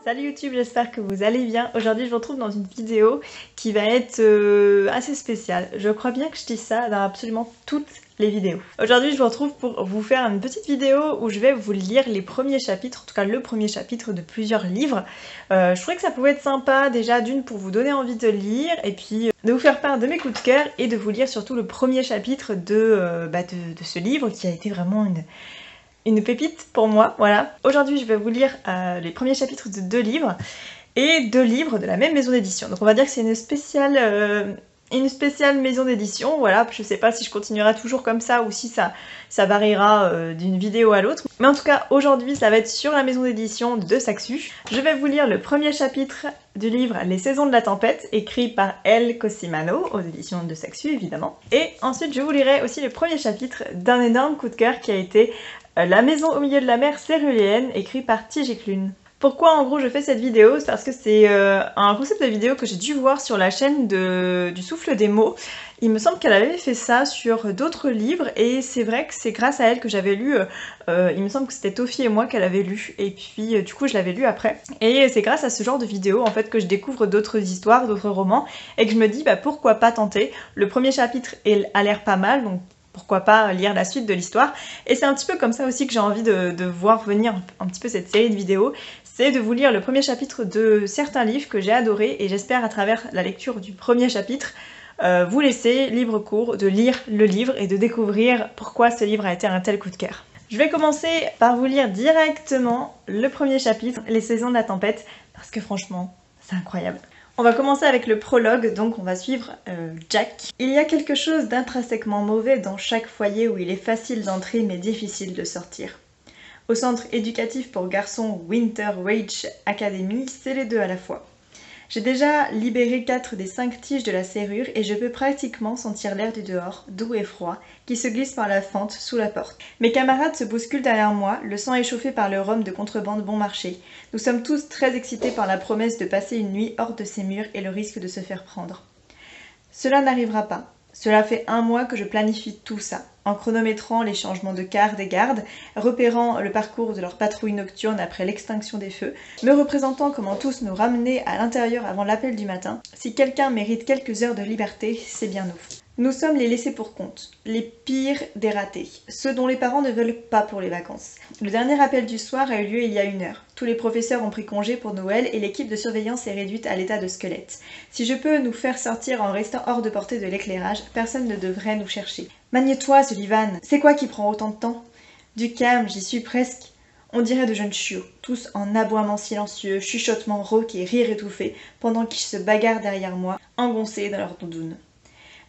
Salut YouTube, j'espère que vous allez bien. Aujourd'hui je vous retrouve dans une vidéo qui va être assez spéciale. Je crois bien que je dis ça dans absolument toutes les vidéos. Aujourd'hui je vous retrouve pour vous faire une petite vidéo où je vais vous lire les premiers chapitres, en tout cas le premier chapitre de plusieurs livres. Je trouvais que ça pouvait être sympa déjà d'une pour vous donner envie de lire et puis de vous faire part de mes coups de cœur et de vous lire surtout le premier chapitre de ce livre qui a été vraiment une pépite pour moi, voilà. Aujourd'hui, je vais vous lire les premiers chapitres de 2 livres, et 2 livres de la même maison d'édition. Donc on va dire que c'est une spéciale maison d'édition, voilà. Je sais pas si je continuerai toujours comme ça ou si ça variera d'une vidéo à l'autre. Mais en tout cas, aujourd'hui, ça va être sur la maison d'édition de Saxu. Je vais vous lire le premier chapitre du livre Les Saisons de la Tempête, écrit par Elle Cosimano, aux éditions de Saxu évidemment. Et ensuite, je vous lirai aussi le premier chapitre d'un énorme coup de cœur qui a été La Maison au milieu de la mer céruléenne, écrit par Tige Klune. Pourquoi en gros je fais cette vidéo? C'est parce que c'est un concept de vidéo que j'ai dû voir sur la chaîne du Souffle des mots. Il me semble qu'elle avait fait ça sur d'autres livres et c'est vrai que c'est grâce à elle que j'avais lu, il me semble que c'était Tofi et moi qu'elle avait lu et puis du coup je l'avais lu après. Et c'est grâce à ce genre de vidéo en fait que je découvre d'autres histoires, d'autres romans et que je me dis bah pourquoi pas tenter. Le premier chapitre a l'air pas mal donc pourquoi pas lire la suite de l'histoire. Et c'est un petit peu comme ça aussi que j'ai envie de voir venir un petit peu cette série de vidéos, c'est de vous lire le premier chapitre de certains livres que j'ai adorés et j'espère à travers la lecture du premier chapitre vous laisser libre cours de lire le livre et de découvrir pourquoi ce livre a été un tel coup de cœur. Je vais commencer par vous lire directement le premier chapitre, Les Saisons de la Tempête, parce que franchement, c'est incroyable. On va commencer avec le prologue, donc on va suivre Jack. Il y a quelque chose d'intrinsèquement mauvais dans chaque foyer où il est facile d'entrer mais difficile de sortir. Au centre éducatif pour garçons Winter Rage Academy, c'est les deux à la fois. J'ai déjà libéré 4 des 5 tiges de la serrure et je peux pratiquement sentir l'air du dehors, doux et froid, qui se glisse par la fente sous la porte. Mes camarades se bousculent derrière moi, le sang échauffé par le rhum de contrebande bon marché. Nous sommes tous très excités par la promesse de passer une nuit hors de ces murs et le risque de se faire prendre. Cela n'arrivera pas. Cela fait 1 mois que je planifie tout ça, en chronométrant les changements de quart des gardes, repérant le parcours de leur patrouille nocturne après l'extinction des feux, me représentant comment tous nous ramener à l'intérieur avant l'appel du matin. Si quelqu'un mérite quelques heures de liberté, c'est bien nous. Nous sommes les laissés pour compte, les pires des ratés, ceux dont les parents ne veulent pas pour les vacances. Le dernier appel du soir a eu lieu il y a 1 heure. Tous les professeurs ont pris congé pour Noël et l'équipe de surveillance est réduite à l'état de squelette. Si je peux nous faire sortir en restant hors de portée de l'éclairage, personne ne devrait nous chercher. Magne-toi, Sullivan, c'est quoi qui prend autant de temps? Du calme, j'y suis presque. On dirait de jeunes chiots, tous en aboiements silencieux, chuchotements rauques et rires étouffés, pendant qu'ils se bagarrent derrière moi, engoncés dans leur doudoune.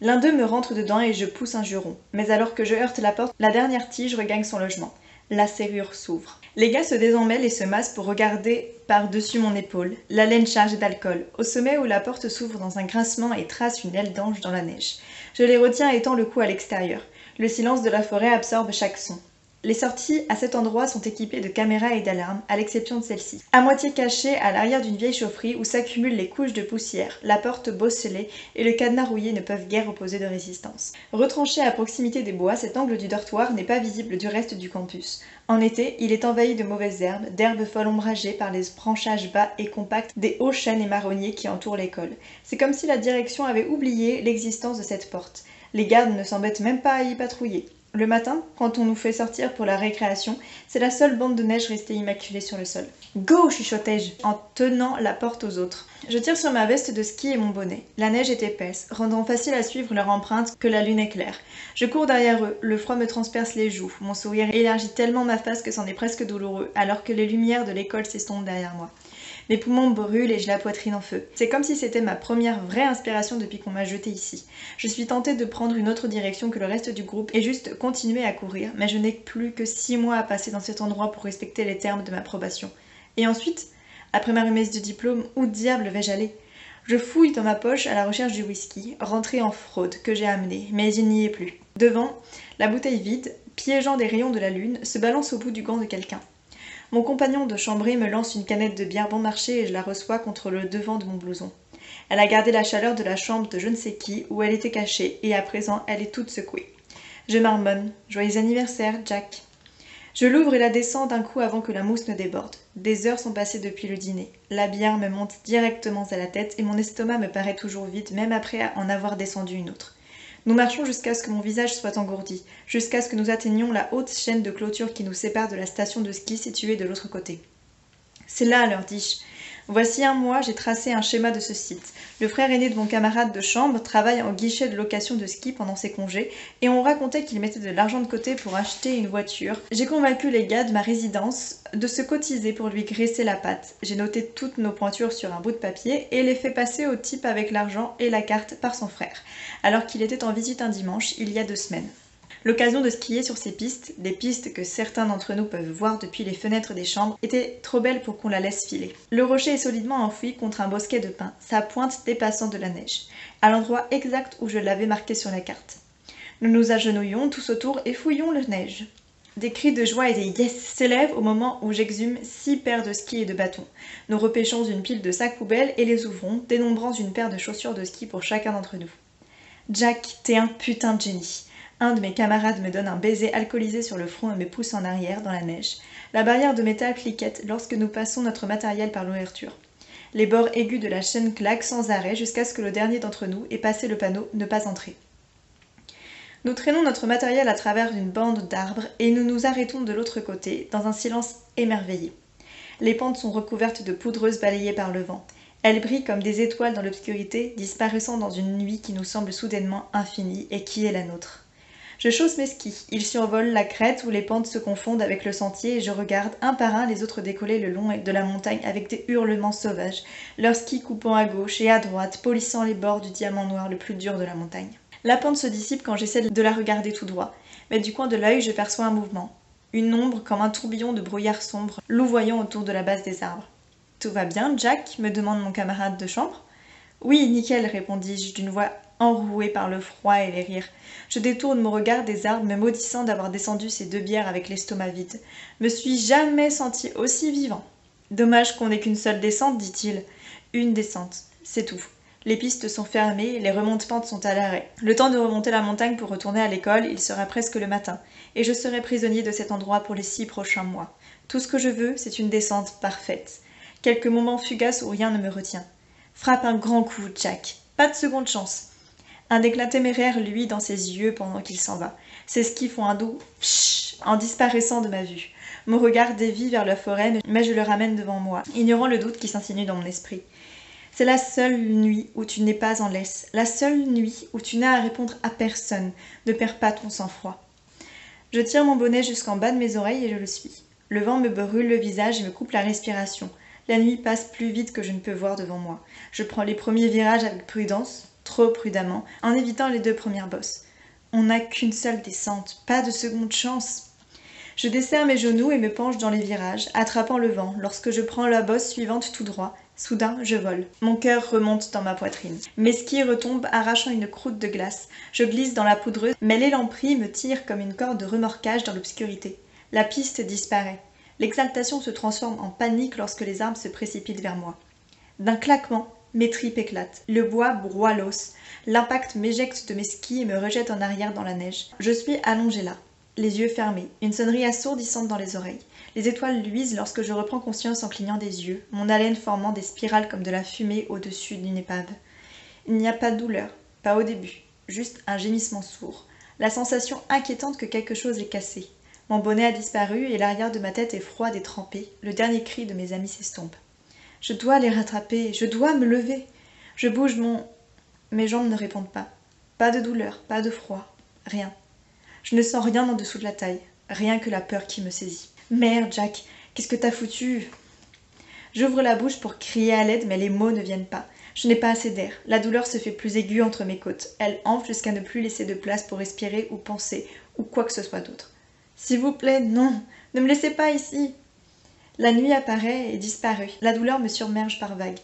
L'un d'eux me rentre dedans et je pousse un juron. Mais alors que je heurte la porte, la dernière tige regagne son logement. La serrure s'ouvre. Les gars se désemmêlent et se massent pour regarder par-dessus mon épaule, la laine chargée d'alcool, au sommet où la porte s'ouvre dans un grincement et trace une aile d'ange dans la neige. Je les retiens et tends le cou à l'extérieur. Le silence de la forêt absorbe chaque son. Les sorties à cet endroit sont équipées de caméras et d'alarmes, à l'exception de celle-ci. À moitié cachée à l'arrière d'une vieille chaufferie où s'accumulent les couches de poussière, la porte bosselée et le cadenas rouillé ne peuvent guère opposer de résistance. Retranché à proximité des bois, cet angle du dortoir n'est pas visible du reste du campus. En été, il est envahi de mauvaises herbes, d'herbes folles ombragées par les branchages bas et compacts des hauts chênes et marronniers qui entourent l'école. C'est comme si la direction avait oublié l'existence de cette porte. Les gardes ne s'embêtent même pas à y patrouiller. Le matin, quand on nous fait sortir pour la récréation, c'est la seule bande de neige restée immaculée sur le sol. « Go !» chuchotai-je, en tenant la porte aux autres. Je tire sur ma veste de ski et mon bonnet. La neige est épaisse, rendant facile à suivre leur empreinte que la lune éclaire. Je cours derrière eux, le froid me transperce les joues, mon sourire élargit tellement ma face que c'en est presque douloureux, alors que les lumières de l'école s'estompent derrière moi. Mes poumons brûlent et j'ai la poitrine en feu. C'est comme si c'était ma première vraie inspiration depuis qu'on m'a jetée ici. Je suis tentée de prendre une autre direction que le reste du groupe et juste continuer à courir, mais je n'ai plus que 6 mois à passer dans cet endroit pour respecter les termes de ma probation. Et ensuite, après ma remise de diplôme, où diable vais-je aller? Je fouille dans ma poche à la recherche du whisky, rentré en fraude, que j'ai amené, mais il n'y est plus. Devant, la bouteille vide, piégeant des rayons de la lune, se balance au bout du gant de quelqu'un. Mon compagnon de chambrée me lance une canette de bière bon marché et je la reçois contre le devant de mon blouson. Elle a gardé la chaleur de la chambre de je ne sais qui, où elle était cachée, et à présent elle est toute secouée. Je marmonne. Joyeux anniversaire, Jack. Je l'ouvre et la descends d'un coup avant que la mousse ne déborde. Des heures sont passées depuis le dîner. La bière me monte directement à la tête et mon estomac me paraît toujours vide, même après en avoir descendu une autre. Nous marchons jusqu'à ce que mon visage soit engourdi, jusqu'à ce que nous atteignions la haute chaîne de clôture qui nous sépare de la station de ski située de l'autre côté. C'est là, leur dis-je. Voici un mois, j'ai tracé un schéma de ce site. Le frère aîné de mon camarade de chambre travaille en guichet de location de ski pendant ses congés et on racontait qu'il mettait de l'argent de côté pour acheter une voiture. J'ai convaincu les gars de ma résidence de se cotiser pour lui graisser la patte. J'ai noté toutes nos pointures sur un bout de papier et les fait passer au type avec l'argent et la carte par son frère, alors qu'il était en visite un dimanche il y a 2 semaines. L'occasion de skier sur ces pistes, des pistes que certains d'entre nous peuvent voir depuis les fenêtres des chambres, était trop belle pour qu'on la laisse filer. Le rocher est solidement enfoui contre un bosquet de pins, sa pointe dépassant de la neige, à l'endroit exact où je l'avais marqué sur la carte. Nous nous agenouillons tous autour et fouillons la neige. Des cris de joie et des yes s'élèvent au moment où j'exhume 6 paires de skis et de bâtons. Nous repêchons une pile de sacs poubelles et les ouvrons, dénombrant une paire de chaussures de ski pour chacun d'entre nous. Jack, t'es un putain de génie. Un de mes camarades me donne un baiser alcoolisé sur le front et me pousse en arrière dans la neige. La barrière de métal cliquette lorsque nous passons notre matériel par l'ouverture. Les bords aigus de la chaîne claquent sans arrêt jusqu'à ce que le dernier d'entre nous ait passé le panneau « Ne pas entrer ». Nous traînons notre matériel à travers une bande d'arbres et nous nous arrêtons de l'autre côté, dans un silence émerveillé. Les pentes sont recouvertes de poudreuse balayée par le vent. Elles brillent comme des étoiles dans l'obscurité, disparaissant dans une nuit qui nous semble soudainement infinie et qui est la nôtre. Je chausse mes skis, ils survolent la crête où les pentes se confondent avec le sentier et je regarde un par un les autres décoller le long de la montagne avec des hurlements sauvages, leurs skis coupant à gauche et à droite, polissant les bords du diamant noir le plus dur de la montagne. La pente se dissipe quand j'essaie de la regarder tout droit, mais du coin de l'œil je perçois un mouvement, une ombre comme un tourbillon de brouillard sombre, louvoyant autour de la base des arbres. « Tout va bien, Jack ?» me demande mon camarade de chambre. « Oui, nickel !» répondis-je d'une voix enrouée par le froid et les rires. Je détourne mon regard des arbres, me maudissant d'avoir descendu ces 2 bières avec l'estomac vide. Me suis jamais senti aussi vivant. Dommage qu'on n'ait qu'une seule descente, dit-il. Une descente, c'est tout. Les pistes sont fermées, les remontes-pentes sont à l'arrêt. Le temps de remonter la montagne pour retourner à l'école, il sera presque le matin, et je serai prisonnier de cet endroit pour les 6 prochains mois. Tout ce que je veux, c'est une descente parfaite. Quelques moments fugaces où rien ne me retient. Frappe un grand coup, Jack. Pas de seconde chance. Un éclat téméraire luit dans ses yeux pendant qu'il s'en va. Ses skis font un doux pshhh en disparaissant de ma vue. Mon regard dévie vers la forêt, mais je le ramène devant moi, ignorant le doute qui s'insinue dans mon esprit. C'est la seule nuit où tu n'es pas en laisse, la seule nuit où tu n'as à répondre à personne. Ne perds pas ton sang-froid. Je tire mon bonnet jusqu'en bas de mes oreilles et je le suis. Le vent me brûle le visage et me coupe la respiration. La nuit passe plus vite que je ne peux voir devant moi. Je prends les premiers virages avec prudence, trop prudemment, en évitant les 2 premières bosses. On n'a qu'une seule descente, pas de seconde chance. Je desserre mes genoux et me penche dans les virages, attrapant le vent. Lorsque je prends la bosse suivante tout droit, soudain je vole. Mon cœur remonte dans ma poitrine. Mes skis retombent, arrachant une croûte de glace. Je glisse dans la poudreuse, mais l'élan pris me tire comme une corde de remorquage dans l'obscurité. La piste disparaît. L'exaltation se transforme en panique lorsque les arbres se précipitent vers moi. D'un claquement, mes tripes éclatent. Le bois broie l'os. L'impact m'éjecte de mes skis et me rejette en arrière dans la neige. Je suis allongée là, les yeux fermés, une sonnerie assourdissante dans les oreilles. Les étoiles luisent lorsque je reprends conscience en clignant des yeux, mon haleine formant des spirales comme de la fumée au-dessus d'une épave. Il n'y a pas de douleur, pas au début, juste un gémissement sourd. La sensation inquiétante que quelque chose est cassé. Mon bonnet a disparu et l'arrière de ma tête est froide et trempée. Le dernier cri de mes amis s'estompe. Je dois les rattraper, je dois me lever. Je bouge Mes jambes ne répondent pas. Pas de douleur, pas de froid, rien. Je ne sens rien en dessous de la taille, rien que la peur qui me saisit. Merde, Jack, qu'est-ce que t'as foutu? J'ouvre la bouche pour crier à l'aide, mais les mots ne viennent pas. Je n'ai pas assez d'air. La douleur se fait plus aiguë entre mes côtes. Elle enfle jusqu'à ne plus laisser de place pour respirer ou penser, ou quoi que ce soit d'autre. S'il vous plaît, non, ne me laissez pas ici. La nuit apparaît et disparaît. La douleur me submerge par vagues.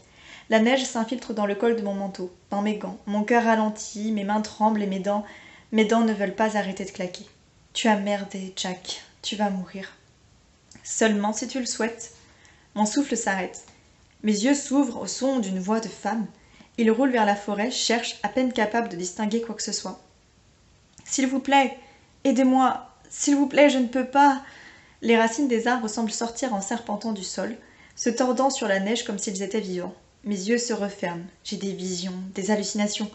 La neige s'infiltre dans le col de mon manteau, dans mes gants. Mon cœur ralentit, mes mains tremblent et mes dents ne veulent pas arrêter de claquer. Tu as merdé, Jack. Tu vas mourir. Seulement si tu le souhaites. Mon souffle s'arrête. Mes yeux s'ouvrent au son d'une voix de femme. Il roule vers la forêt, cherche, à peine capable de distinguer quoi que ce soit. S'il vous plaît, aidez-moi. S'il vous plaît, je ne peux pas. Les racines des arbres semblent sortir en serpentant du sol, se tordant sur la neige comme s'ils étaient vivants. Mes yeux se referment, j'ai des visions, des hallucinations.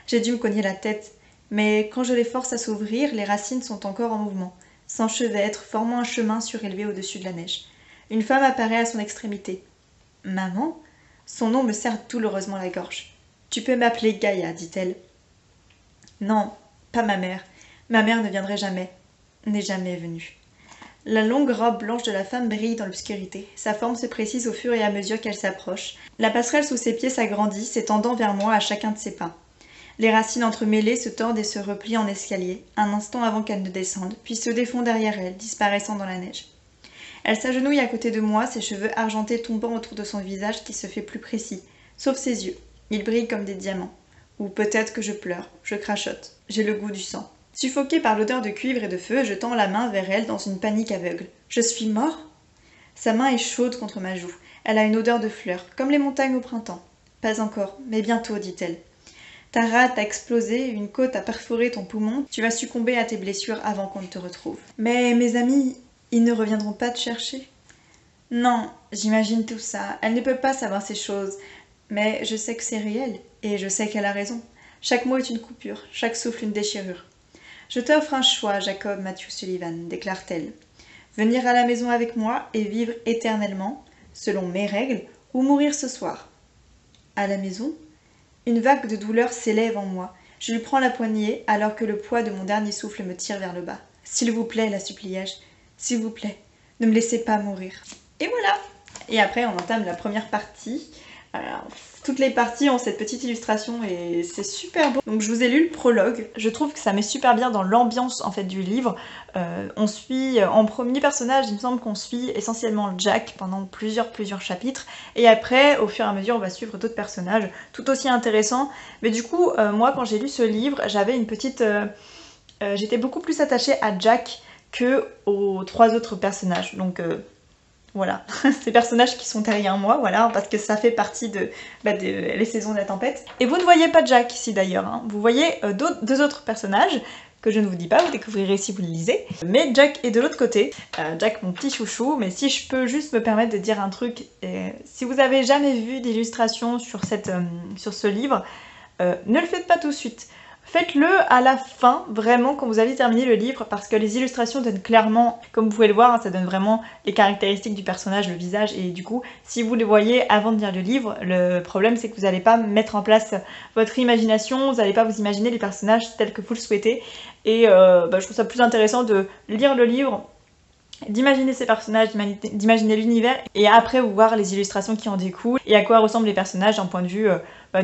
J'ai dû me cogner la tête, mais quand je les force à s'ouvrir, les racines sont encore en mouvement, s'enchevêtrent, formant un chemin surélevé au-dessus de la neige. Une femme apparaît à son extrémité. « Maman ?» Son nom me serre douloureusement la gorge. « Tu peux m'appeler Gaïa, dit-elle. »« Non, pas ma mère. Ma mère ne viendrait jamais. N'est jamais venue. » La longue robe blanche de la femme brille dans l'obscurité. Sa forme se précise au fur et à mesure qu'elle s'approche. La passerelle sous ses pieds s'agrandit, s'étendant vers moi à chacun de ses pas. Les racines entremêlées se tordent et se replient en escalier, un instant avant qu'elles ne descendent, puis se défont derrière elle, disparaissant dans la neige. Elle s'agenouille à côté de moi, ses cheveux argentés tombant autour de son visage qui se fait plus précis, sauf ses yeux. Ils brillent comme des diamants. Ou peut-être que je pleure, je crachote. J'ai le goût du sang. Suffoquée par l'odeur de cuivre et de feu, je tends la main vers elle dans une panique aveugle. Je suis mort ? Sa main est chaude contre ma joue. Elle a une odeur de fleurs, comme les montagnes au printemps. Pas encore, mais bientôt, dit-elle. Ta rate a explosé, une côte a perforé ton poumon, tu vas succomber à tes blessures avant qu'on ne te retrouve. Mais mes amis, ils ne reviendront pas te chercher ? Non, j'imagine tout ça, elle ne peut pas savoir ces choses, mais je sais que c'est réel, et je sais qu'elle a raison. Chaque mot est une coupure, chaque souffle une déchirure. Je t'offre un choix, Jacob Matthew Sullivan, déclare-t-elle. Venir à la maison avec moi et vivre éternellement, selon mes règles, ou mourir ce soir. À la maison ? Une vague de douleur s'élève en moi. Je lui prends la poignée alors que le poids de mon dernier souffle me tire vers le bas. S'il vous plaît, la suppliai-je, s'il vous plaît, ne me laissez pas mourir. Et voilà. Et après, on entame la première partie. Alors, toutes les parties ont cette petite illustration et c'est super beau. Donc je vous ai lu le prologue. Je trouve que ça met super bien dans l'ambiance en fait du livre. On suit en premier personnage, il me semble qu'on suit essentiellement Jack pendant plusieurs chapitres. Et après, au fur et à mesure, on va suivre d'autres personnages tout aussi intéressants. Mais du coup, moi quand j'ai lu ce livre, j'avais une petite... j'étais beaucoup plus attachée à Jack que aux trois autres personnages. Donc... voilà, ces personnages qui sont derrière moi, voilà, parce que ça fait partie de les saisons de la tempête. Et vous ne voyez pas Jack ici d'ailleurs, hein. Vous voyez deux autres personnages, que je ne vous dis pas, vous découvrirez si vous le lisez. Mais Jack est de l'autre côté, Jack mon petit chouchou, mais si je peux juste me permettre de dire un truc, si vous avez jamais vu d'illustration sur ce livre, ne le faites pas tout de suite. Faites-le à la fin, vraiment, quand vous avez terminé le livre, parce que les illustrations donnent clairement, comme vous pouvez le voir, hein, ça donne vraiment les caractéristiques du personnage, le visage, et du coup, si vous les voyez avant de lire le livre, le problème c'est que vous n'allez pas mettre en place votre imagination, vous n'allez pas vous imaginer les personnages tels que vous le souhaitez, et je trouve ça plus intéressant de lire le livre, d'imaginer ces personnages, d'imaginer l'univers, et après vous voir les illustrations qui en découlent, et à quoi ressemblent les personnages d'un point de vue...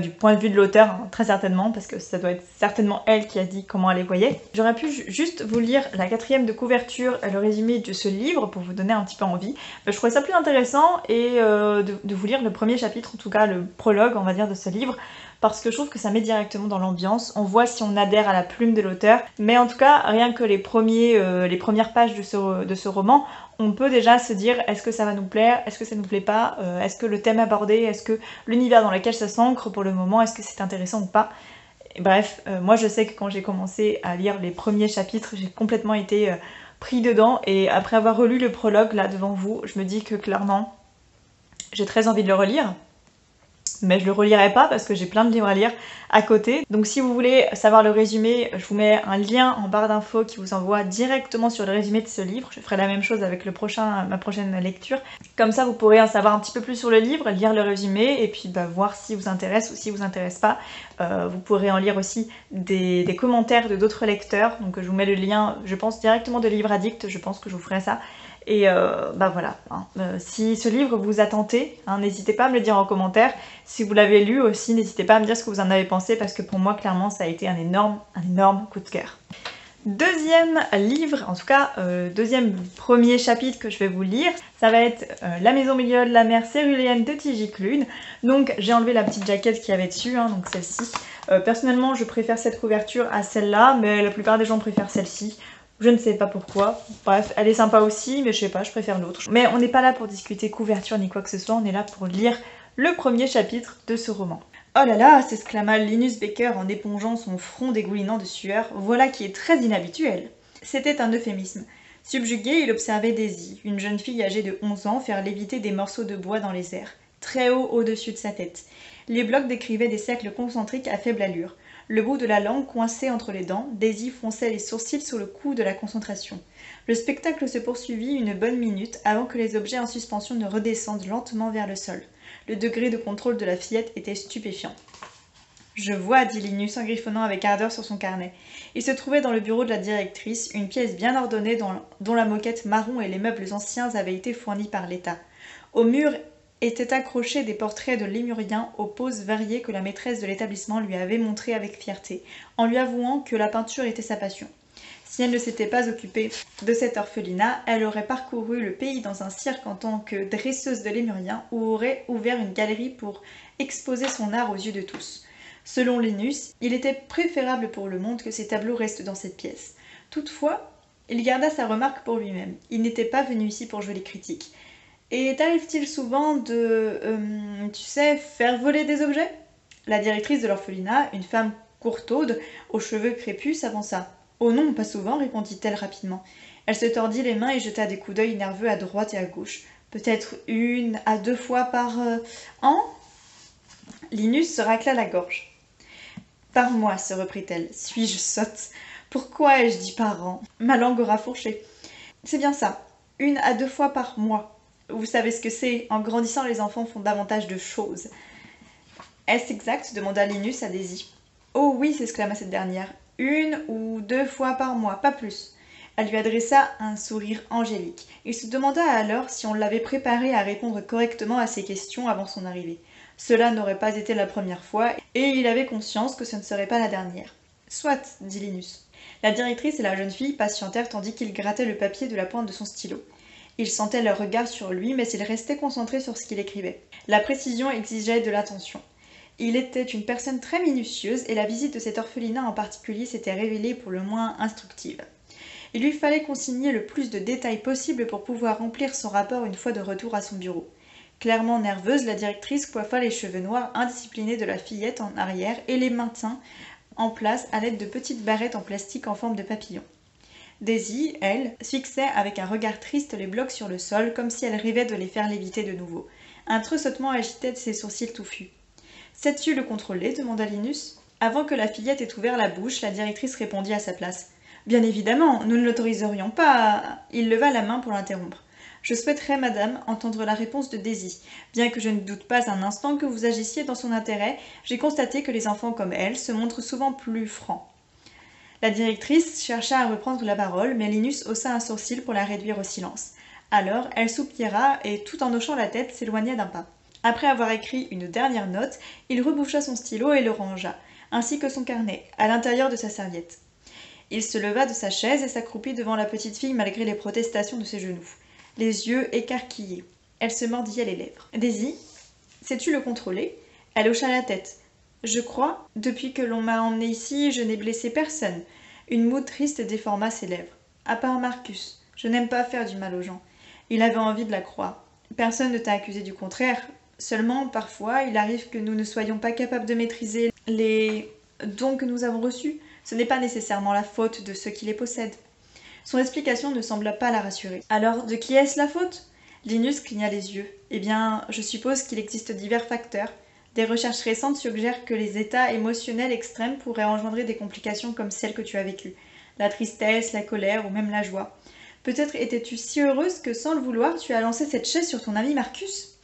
du point de vue de l'auteur, hein, très certainement, parce que ça doit être certainement elle qui a dit comment elle les voyait. J'aurais pu juste vous lire la 4e de couverture, le résumé de ce livre, pour vous donner un petit peu envie. Je trouvais ça plus intéressant, et de vous lire le premier chapitre, en tout cas le prologue, on va dire, de ce livre, parce que je trouve que ça met directement dans l'ambiance. On voit si on adhère à la plume de l'auteur, mais en tout cas, rien que les premières pages de ce roman, on peut déjà se dire est-ce que ça va nous plaire, est-ce que ça nous plaît pas, est-ce que le thème abordé, est-ce que l'univers dans lequel ça s'ancre pour le moment, est-ce que c'est intéressant ou pas. Et bref, moi je sais que quand j'ai commencé à lire les premiers chapitres, j'ai complètement été pris dedans, et après avoir relu le prologue là devant vous, je me dis que clairement, j'ai très envie de le relire. Mais je le relirai pas parce que j'ai plein de livres à lire à côté. Donc si vous voulez savoir le résumé, je vous mets un lien en barre d'infos qui vous envoie directement sur le résumé de ce livre. Je ferai la même chose avec ma prochaine lecture. Comme ça vous pourrez en savoir un petit peu plus sur le livre, lire le résumé et puis voir si vous intéresse ou si vous intéresse pas. Vous pourrez en lire aussi des commentaires de d'autres lecteurs. Donc je vous mets le lien, je pense directement de Livre Addict, je pense que je vous ferai ça. Et voilà, hein. Si ce livre vous a tenté, hein, n'hésitez pas à me le dire en commentaire. Si vous l'avez lu aussi, n'hésitez pas à me dire ce que vous en avez pensé, parce que pour moi, clairement, ça a été un énorme coup de cœur. Deuxième livre, en tout cas, premier chapitre que je vais vous lire, ça va être La maison au milieu de la mer céruléenne de T.J. Klune. Donc j'ai enlevé la petite jaquette qu'il y avait dessus, hein, donc celle-ci. Personnellement, je préfère cette couverture à celle-là, mais la plupart des gens préfèrent celle-ci. Je ne sais pas pourquoi. Bref, elle est sympa aussi, mais je sais pas, je préfère l'autre. Mais on n'est pas là pour discuter couverture ni quoi que ce soit, on est là pour lire le premier chapitre de ce roman. Oh là là, s'exclama Linus Baker en épongeant son front dégoulinant de sueur, voilà qui est très inhabituel. C'était un euphémisme. Subjugué, il observait Daisy, une jeune fille âgée de 11 ans, faire léviter des morceaux de bois dans les airs, très haut au-dessus de sa tête. Les blocs décrivaient des cercles concentriques à faible allure. Le bout de la langue coincé entre les dents, Daisy fronçait les sourcils sous le coup de la concentration. Le spectacle se poursuivit une bonne minute avant que les objets en suspension ne redescendent lentement vers le sol. Le degré de contrôle de la fillette était stupéfiant. « Je vois, dit Linus en griffonnant avec ardeur sur son carnet. Il se trouvait dans le bureau de la directrice, une pièce bien ordonnée dont la moquette marron et les meubles anciens avaient été fournis par l'État. Au mur étaient accrochés des portraits de lémuriens aux poses variées que la maîtresse de l'établissement lui avait montrées avec fierté, en lui avouant que la peinture était sa passion. Si elle ne s'était pas occupée de cet orphelinat, elle aurait parcouru le pays dans un cirque en tant que dresseuse de lémuriens ou aurait ouvert une galerie pour exposer son art aux yeux de tous. Selon Linus, il était préférable pour le monde que ces tableaux restent dans cette pièce. Toutefois, il garda sa remarque pour lui-même. Il n'était pas venu ici pour jouer les critiques. Et t'arrive-t-il souvent de, faire voler des objets ? La directrice de l'orphelinat, une femme courtaude, aux cheveux crépus, s'avança. Oh non, pas souvent, répondit-elle rapidement. Elle se tordit les mains et jeta des coups d'œil nerveux à droite et à gauche. Peut-être 1 à 2 fois par an ? Linus se racla la gorge. Par mois, se reprit-elle. Suis-je sotte ? Pourquoi ai-je dit par an ? Ma langue aura fourché. C'est bien ça. 1 à 2 fois par mois. Vous savez ce que c'est. En grandissant, les enfants font davantage de choses. Est-ce exact ? Demanda Linus à Daisy. Oh oui, s'exclama cette dernière. 1 ou 2 fois par mois, pas plus. Elle lui adressa un sourire angélique. Il se demanda alors si on l'avait préparé à répondre correctement à ses questions avant son arrivée. Cela n'aurait pas été la première fois, et il avait conscience que ce ne serait pas la dernière. Soit, dit Linus. La directrice et la jeune fille patientèrent tandis qu'il grattait le papier de la pointe de son stylo. Il sentait leur regard sur lui, mais il restait concentré sur ce qu'il écrivait. La précision exigeait de l'attention. Il était une personne très minutieuse, et la visite de cet orphelinat en particulier s'était révélée pour le moins instructive. Il lui fallait consigner le plus de détails possible pour pouvoir remplir son rapport une fois de retour à son bureau. Clairement nerveuse, la directrice coiffa les cheveux noirs indisciplinés de la fillette en arrière et les maintint en place à l'aide de petites barrettes en plastique en forme de papillon. Daisy, elle, fixait avec un regard triste les blocs sur le sol, comme si elle rêvait de les faire léviter de nouveau. Un tressautement agitait ses sourcils touffus. « Sais-tu le contrôler » demanda Linus. Avant que la fillette ait ouvert la bouche, la directrice répondit à sa place. « Bien évidemment, nous ne l'autoriserions pas à... » Il leva la main pour l'interrompre. Je souhaiterais, madame, entendre la réponse de Daisy. Bien que je ne doute pas un instant que vous agissiez dans son intérêt, j'ai constaté que les enfants comme elle se montrent souvent plus francs. La directrice chercha à reprendre la parole, mais Linus haussa un sourcil pour la réduire au silence. Alors, elle soupira et, tout en hochant la tête, s'éloigna d'un pas. Après avoir écrit une dernière note, il reboucha son stylo et le rangea, ainsi que son carnet, à l'intérieur de sa serviette. Il se leva de sa chaise et s'accroupit devant la petite fille malgré les protestations de ses genoux. Les yeux écarquillés. Elle se mordillait les lèvres. « Daisy, sais-tu le contrôler ?» Elle hocha la tête. « Je crois, depuis que l'on m'a emmenée ici, je n'ai blessé personne. » Une moue triste déforma ses lèvres. « À part Marcus, je n'aime pas faire du mal aux gens. » Il avait envie de la croire. « Personne ne t'a accusé du contraire. Seulement, parfois, il arrive que nous ne soyons pas capables de maîtriser les dons que nous avons reçus. Ce n'est pas nécessairement la faute de ceux qui les possèdent. » Son explication ne sembla pas la rassurer. « Alors, de qui est-ce la faute ?» Linus cligna les yeux. « Eh bien, je suppose qu'il existe divers facteurs. Des recherches récentes suggèrent que les états émotionnels extrêmes pourraient engendrer des complications comme celles que tu as vécues. La tristesse, la colère ou même la joie. Peut-être étais-tu si heureuse que, sans le vouloir, tu as lancé cette chaise sur ton ami Marcus ?»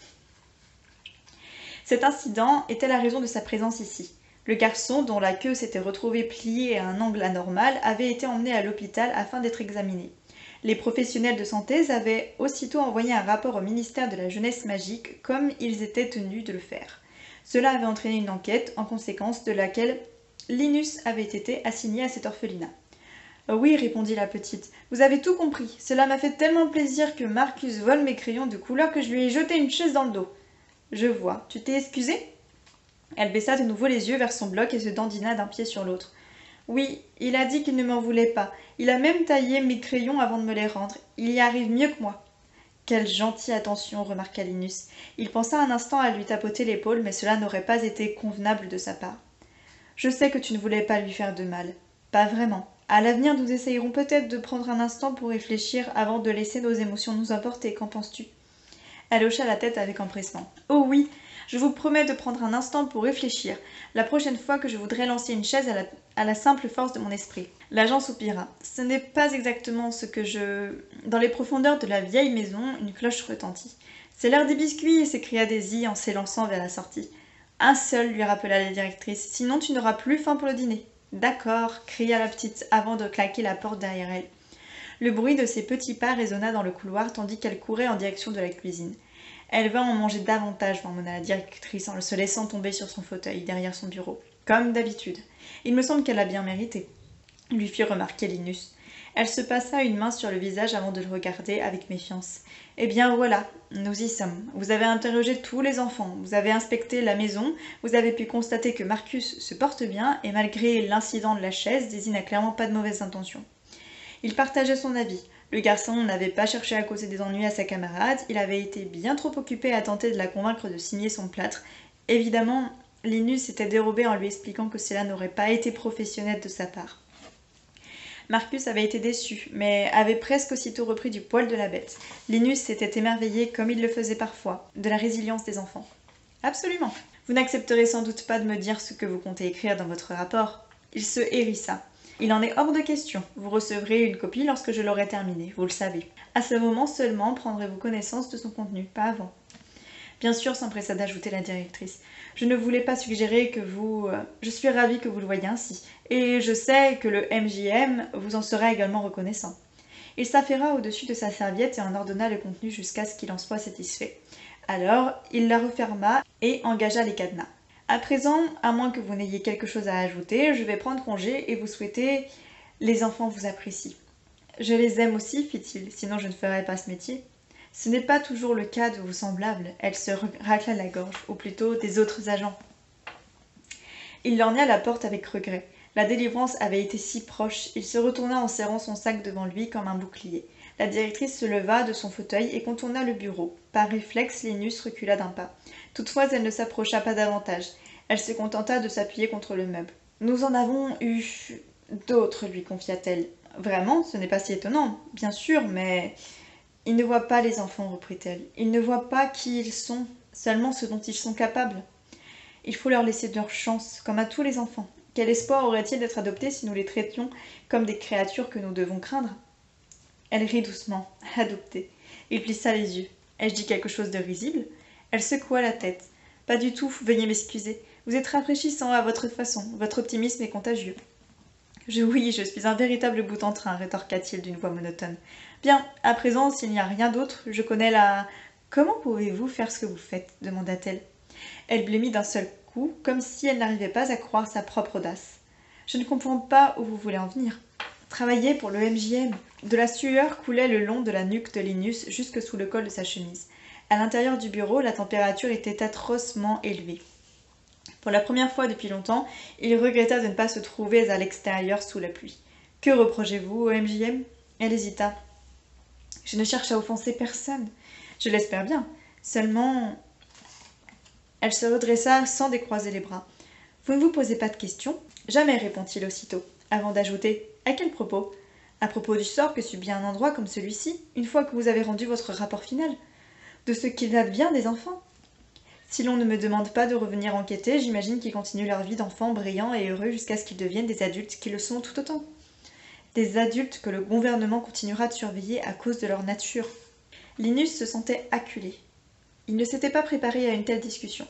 Cet incident était la raison de sa présence ici. Le garçon, dont la queue s'était retrouvée pliée à un angle anormal, avait été emmené à l'hôpital afin d'être examiné. Les professionnels de santé avaient aussitôt envoyé un rapport au ministère de la Jeunesse magique, comme ils étaient tenus de le faire. Cela avait entraîné une enquête, en conséquence de laquelle Linus avait été assigné à cet orphelinat. « Oui, répondit la petite, vous avez tout compris. Cela m'a fait tellement plaisir que Marcus vole mes crayons de couleur que je lui ai jeté une chaise dans le dos. »« Je vois. Tu t'es excusée ?» Elle baissa de nouveau les yeux vers son bloc et se dandina d'un pied sur l'autre. « Oui, il a dit qu'il ne m'en voulait pas. Il a même taillé mes crayons avant de me les rendre. Il y arrive mieux que moi. » « Quelle gentille attention, remarqua Linus. Il pensa un instant à lui tapoter l'épaule, mais cela n'aurait pas été convenable de sa part. « Je sais que tu ne voulais pas lui faire de mal. »« Pas vraiment. À l'avenir, nous essayerons peut-être de prendre un instant pour réfléchir avant de laisser nos émotions nous emporter. Qu'en penses-tu? Elle hocha la tête avec empressement. Oh oui, je vous promets de prendre un instant pour réfléchir, la prochaine fois que je voudrais lancer une chaise à la simple force de mon esprit. L'agent soupira. Ce n'est pas exactement ce que je... Dans les profondeurs de la vieille maison, une cloche retentit. C'est l'heure des biscuits, s'écria Daisy en s'élançant vers la sortie. Un seul, lui rappela la directrice, sinon tu n'auras plus faim pour le dîner. D'accord, cria la petite avant de claquer la porte derrière elle. Le bruit de ses petits pas résonna dans le couloir tandis qu'elle courait en direction de la cuisine. Elle va en manger davantage, marmonna la directrice en se laissant tomber sur son fauteuil derrière son bureau. Comme d'habitude. Il me semble qu'elle a bien mérité, lui fit remarquer Linus. Elle se passa une main sur le visage avant de le regarder avec méfiance. Eh bien voilà, nous y sommes. Vous avez interrogé tous les enfants, vous avez inspecté la maison, vous avez pu constater que Marcus se porte bien et malgré l'incident de la chaise, Daisy n'a clairement pas de mauvaises intentions. Il partageait son avis. Le garçon n'avait pas cherché à causer des ennuis à sa camarade, il avait été bien trop occupé à tenter de la convaincre de signer son plâtre. Évidemment, Linus s'était dérobé en lui expliquant que cela n'aurait pas été professionnel de sa part. Marcus avait été déçu, mais avait presque aussitôt repris du poil de la bête. Linus s'était émerveillé, comme il le faisait parfois, de la résilience des enfants. Absolument. Vous n'accepterez sans doute pas de me dire ce que vous comptez écrire dans votre rapport. Il se hérissa. Il en est hors de question. Vous recevrez une copie lorsque je l'aurai terminée, vous le savez. À ce moment seulement prendrez-vous connaissance de son contenu, pas avant. Bien sûr, s'empressa d'ajouter la directrice. Je ne voulais pas suggérer que vous... Je suis ravie que vous le voyez ainsi. Et je sais que le MJM vous en sera également reconnaissant. Il s'affaira au-dessus de sa serviette et en ordonna le contenu jusqu'à ce qu'il en soit satisfait. Alors, il la referma et engagea les cadenas. À présent, à moins que vous n'ayez quelque chose à ajouter, je vais prendre congé et vous souhaiter... Les enfants vous apprécient. Je les aime aussi, fit-il, sinon je ne ferais pas ce métier. Ce n'est pas toujours le cas de vos semblables. Elle se racla la gorge, ou plutôt des autres agents. Il lorgna la porte avec regret. La délivrance avait été si proche. Il se retourna en serrant son sac devant lui comme un bouclier. La directrice se leva de son fauteuil et contourna le bureau. Par réflexe, Linus recula d'un pas. Toutefois, elle ne s'approcha pas davantage. Elle se contenta de s'appuyer contre le meuble. « Nous en avons eu d'autres, lui confia-t-elle. « Vraiment, ce n'est pas si étonnant. Bien sûr, mais... » « Ils ne voient pas les enfants, reprit-elle. Ils ne voient pas qui ils sont, seulement ce dont ils sont capables. Il faut leur laisser leur chance, comme à tous les enfants. Quel espoir aurait-il d'être adoptés si nous les traitions comme des créatures que nous devons craindre ?» Elle rit doucement. « Adoptés. » Il plissa les yeux. « Ai-je dit quelque chose de risible ?» Elle secoua la tête. « Pas du tout, veuillez m'excuser. Vous êtes rafraîchissant à votre façon. Votre optimisme est contagieux. » Oui, je suis un véritable bout en train, rétorqua-t-il d'une voix monotone. Bien, à présent, s'il n'y a rien d'autre, je connais la... Comment pouvez-vous faire ce que vous faites demanda-t-elle. Elle blêmit d'un seul coup, comme si elle n'arrivait pas à croire sa propre audace. Je ne comprends pas où vous voulez en venir. Travailler pour le MJM. De la sueur coulait le long de la nuque de Linus jusque sous le col de sa chemise. À l'intérieur du bureau, la température était atrocement élevée. Pour la première fois depuis longtemps, il regretta de ne pas se trouver à l'extérieur sous la pluie. « Que reprochez-vous au MJM ?» Elle hésita. « Je ne cherche à offenser personne. Je l'espère bien. Seulement... » Elle se redressa sans décroiser les bras. « Vous ne vous posez pas de questions ?»« Jamais, répondit-il aussitôt, avant d'ajouter. « À quel propos ?»« À propos du sort que subit un endroit comme celui-ci, une fois que vous avez rendu votre rapport final. De ce qu'il advient des enfants. » Si l'on ne me demande pas de revenir enquêter, j'imagine qu'ils continuent leur vie d'enfants brillants et heureux jusqu'à ce qu'ils deviennent des adultes qui le sont tout autant. Des adultes que le gouvernement continuera de surveiller à cause de leur nature. Linus se sentait acculé. Il ne s'était pas préparé à une telle discussion.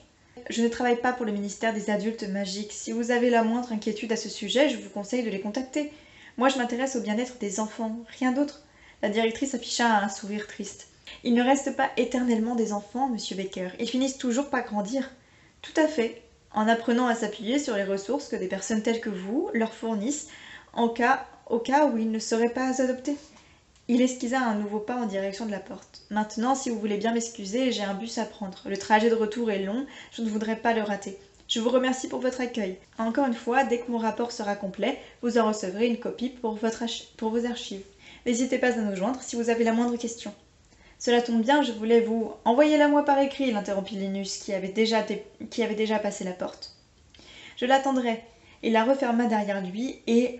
Je ne travaille pas pour le ministère des adultes magiques. Si vous avez la moindre inquiétude à ce sujet, je vous conseille de les contacter. Moi, je m'intéresse au bien-être des enfants, rien d'autre. La directrice afficha un sourire triste. Ils ne restent pas éternellement des enfants, monsieur Baker. Ils finissent toujours par grandir. Tout à fait. En apprenant à s'appuyer sur les ressources que des personnes telles que vous leur fournissent, au cas où ils ne seraient pas adoptés. Il esquissa un nouveau pas en direction de la porte. Maintenant, si vous voulez bien m'excuser, j'ai un bus à prendre. Le trajet de retour est long, je ne voudrais pas le rater. Je vous remercie pour votre accueil. Encore une fois, dès que mon rapport sera complet, vous en recevrez une copie pour vos archives. N'hésitez pas à nous joindre si vous avez la moindre question. Cela tombe bien, je voulais vous... Envoyez-la moi par écrit, l'interrompit Linus, qui avait déjà passé la porte. Je l'attendrai. Il la referma derrière lui et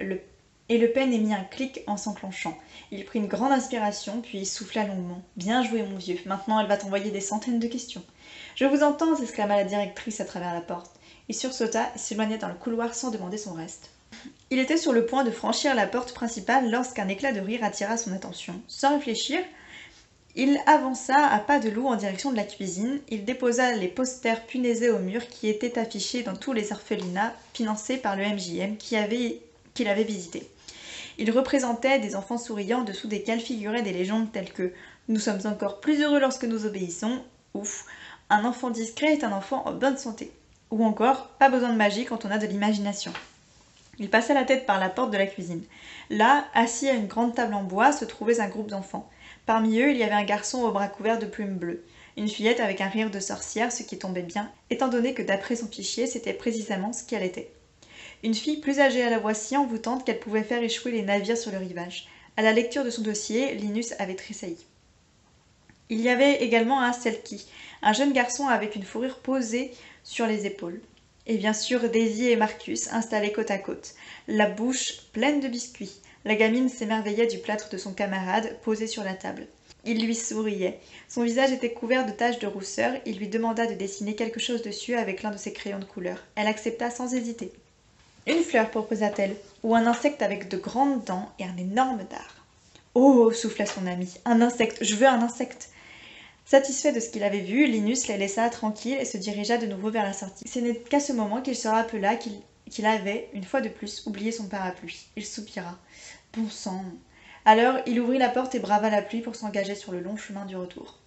Et Le Pen émit un clic en s'enclenchant. Il prit une grande inspiration, puis il souffla longuement. « Bien joué, mon vieux. Maintenant, elle va t'envoyer des centaines de questions. »« Je vous entends !» s'exclama la directrice à travers la porte. Il sursauta et s'éloigna dans le couloir sans demander son reste. Il était sur le point de franchir la porte principale lorsqu'un éclat de rire attira son attention. Sans réfléchir, il avança à pas de loup en direction de la cuisine. Il déposa les posters punaisés au mur qui étaient affichés dans tous les orphelinats financés par le MJM qu'il avait visité. Ils représentaient des enfants souriants dessous desquels figuraient des légendes telles que « Nous sommes encore plus heureux lorsque nous obéissons » ou « Un enfant discret est un enfant en bonne santé » ou encore « Pas besoin de magie quand on a de l'imagination ». Il passa la tête par la porte de la cuisine. Là, assis à une grande table en bois, se trouvait un groupe d'enfants. Parmi eux, il y avait un garçon aux bras couverts de plumes bleues, une fillette avec un rire de sorcière, ce qui tombait bien, étant donné que d'après son fichier, c'était précisément ce qu'elle était. Une fille plus âgée à la voix si envoûtante qu'elle pouvait faire échouer les navires sur le rivage. À la lecture de son dossier, Linus avait tressailli. Il y avait également un Selkie, un jeune garçon avec une fourrure posée sur les épaules. Et bien sûr Daisy et Marcus installés côte à côte, la bouche pleine de biscuits. La gamine s'émerveillait du plâtre de son camarade posé sur la table. Il lui souriait. Son visage était couvert de taches de rousseur. Il lui demanda de dessiner quelque chose dessus avec l'un de ses crayons de couleur. Elle accepta sans hésiter. « Une fleur, proposa-t-elle, ou un insecte avec de grandes dents et un énorme dard. »« Oh !» souffla son ami. « Un insecte, je veux un insecte !» Satisfait de ce qu'il avait vu, Linus les laissa tranquilles et se dirigea de nouveau vers la sortie. Ce n'est qu'à ce moment qu'il se rappela qu'il avait, une fois de plus, oublié son parapluie. Il soupira. Bon sang. Alors, il ouvrit la porte et brava la pluie pour s'engager sur le long chemin du retour.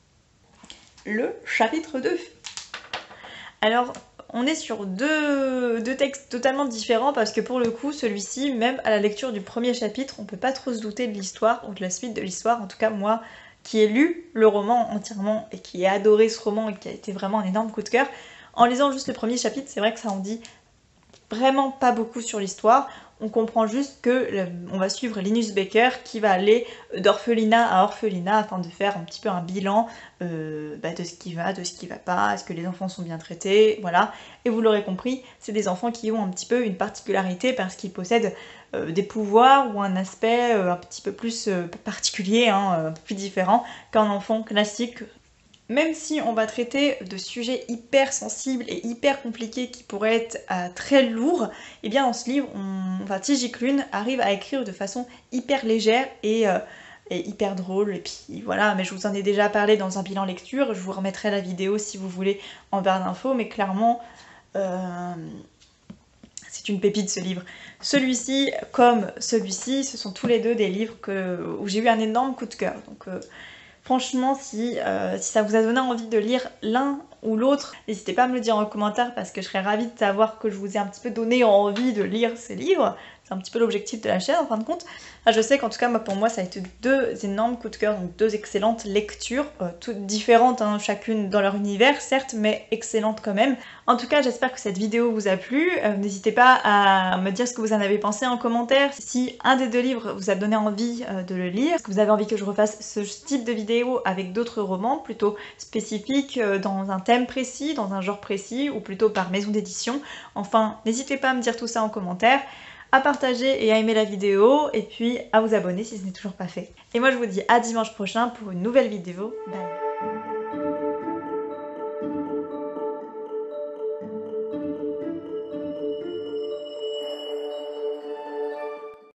Le chapitre 2. Alors, on est sur deux textes totalement différents parce que pour le coup, celui-ci, même à la lecture du premier chapitre, on peut pas trop se douter de l'histoire ou de la suite de l'histoire. En tout cas, moi, qui ai lu le roman entièrement et qui ai adoré ce roman et qui a été vraiment un énorme coup de cœur, en lisant juste le premier chapitre, c'est vrai que ça en dit vraiment pas beaucoup sur l'histoire. On comprend juste que on va suivre Linus Baker qui va aller d'orphelinat à orphelinat afin de faire un petit peu un bilan de ce qui va, de ce qui va pas, est-ce que les enfants sont bien traités, voilà. Et vous l'aurez compris, c'est des enfants qui ont un petit peu une particularité parce qu'ils possèdent des pouvoirs ou un aspect un petit peu plus particulier, un peu plus différent qu'un enfant classique. Même si on va traiter de sujets hyper sensibles et hyper compliqués qui pourraient être très lourds, et bien dans ce livre, T.J. Klune arrive à écrire de façon hyper légère et hyper drôle. Et puis voilà, mais je vous en ai déjà parlé dans un bilan lecture, je vous remettrai la vidéo si vous voulez en barre d'infos, mais clairement, c'est une pépite ce livre. Celui-ci, comme celui-ci, ce sont tous les deux des livres où j'ai eu un énorme coup de cœur. Donc, franchement, si ça vous a donné envie de lire l'un ou l'autre, n'hésitez pas à me le dire en commentaire parce que je serais ravie de savoir que je vous ai un petit peu donné envie de lire ces livres. C'est un petit peu l'objectif de la chaîne en fin de compte. Je sais qu'en tout cas, pour moi, ça a été deux énormes coups de cœur, donc deux excellentes lectures, toutes différentes, hein, chacune dans leur univers, certes, mais excellentes quand même. En tout cas, j'espère que cette vidéo vous a plu. N'hésitez pas à me dire ce que vous en avez pensé en commentaire. Si un des deux livres vous a donné envie de le lire, est-ce que vous avez envie que je refasse ce type de vidéo avec d'autres romans, plutôt spécifiques, dans un thème précis, dans un genre précis, ou plutôt par maison d'édition. Enfin, n'hésitez pas à me dire tout ça en commentaire, à partager et à aimer la vidéo, et puis à vous abonner si ce n'est toujours pas fait. Et moi je vous dis à dimanche prochain pour une nouvelle vidéo. Bye!